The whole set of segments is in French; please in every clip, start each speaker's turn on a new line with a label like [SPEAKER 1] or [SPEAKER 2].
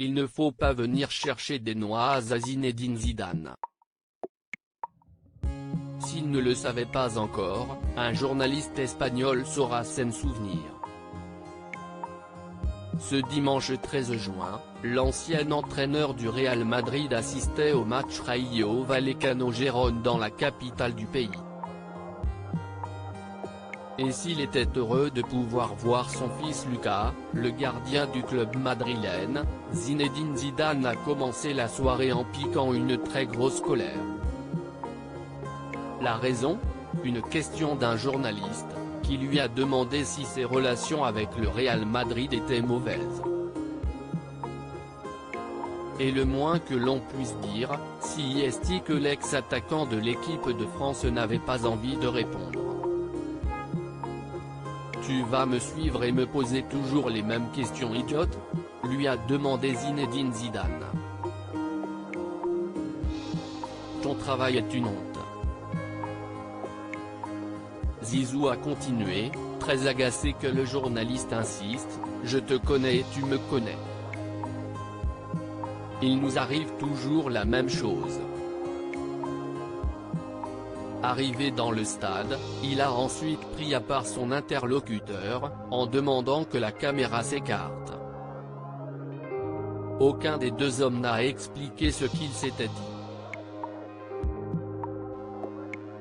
[SPEAKER 1] il ne faut pas venir chercher des noix à Zinedine Zidane. S'il ne le savait pas encore, un journaliste espagnol saura s'en souvenir. Ce dimanche 13 juin, l'ancien entraîneur du Real Madrid assistait au match Rayo Vallecano-Gérone dans la capitale du pays. Et s'il était heureux de pouvoir voir son fils Lucas, le gardien du club madrilène, Zinedine Zidane a commencé la soirée en piquant une très grosse colère. La raison ? Une question d'un journaliste, qui lui a demandé si ses relations avec le Real Madrid étaient mauvaises. Et le moins que l'on puisse dire, si est-il que l'ex-attaquant de l'équipe de France n'avait pas envie de répondre. Tu vas me suivre et me poser toujours les mêmes questions idiotes ? Lui a demandé Zinedine Zidane. Ton travail est une honte. Zizou a continué, très agacé que le journaliste insiste, je te connais et tu me connais. Il nous arrive toujours la même chose. Arrivé dans le stade, il a ensuite pris à part son interlocuteur, en demandant que la caméra s'écarte. Aucun des deux hommes n'a expliqué ce qu'ils s'étaient dit.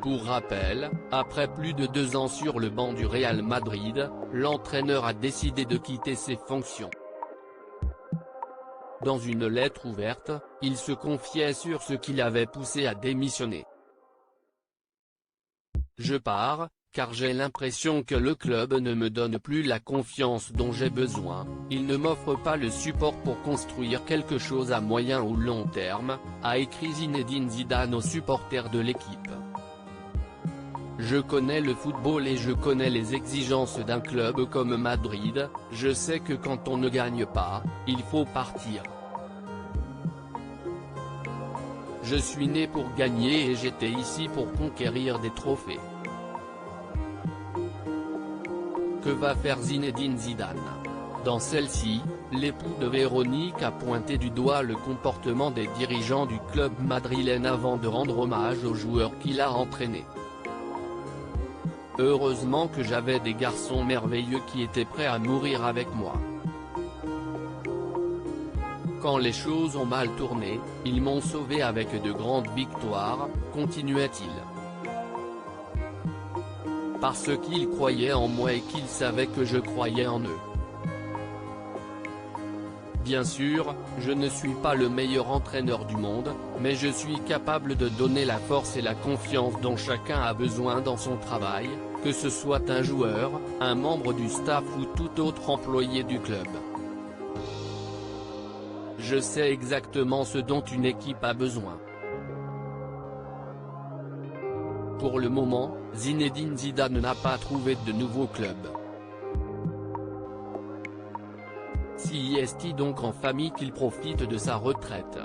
[SPEAKER 1] Pour rappel, après plus de 2 ans sur le banc du Real Madrid, l'entraîneur a décidé de quitter ses fonctions. Dans une lettre ouverte, il se confiait sur ce qui l'avait poussé à démissionner. Je pars, car j'ai l'impression que le club ne me donne plus la confiance dont j'ai besoin, il ne m'offre pas le support pour construire quelque chose à moyen ou long terme, a écrit Zinedine Zidane aux supporters de l'équipe. Je connais le football et je connais les exigences d'un club comme Madrid, je sais que quand on ne gagne pas, il faut partir. Je suis né pour gagner et j'étais ici pour conquérir des trophées. Que va faire Zinedine Zidane? Dans celle-ci, l'époux de Véronique a pointé du doigt le comportement des dirigeants du club madrilène avant de rendre hommage aux joueurs qu'il a entraînés. Heureusement que j'avais des garçons merveilleux qui étaient prêts à mourir avec moi. Quand les choses ont mal tourné, ils m'ont sauvé avec de grandes victoires, continuait-il. Parce qu'ils croyaient en moi et qu'ils savaient que je croyais en eux. Bien sûr, je ne suis pas le meilleur entraîneur du monde, mais je suis capable de donner la force et la confiance dont chacun a besoin dans son travail, que ce soit un joueur, un membre du staff ou tout autre employé du club. Je sais exactement ce dont une équipe a besoin. Pour le moment, Zinedine Zidane n'a pas trouvé de nouveau club. Si est-il donc en famille qu'il profite de sa retraite?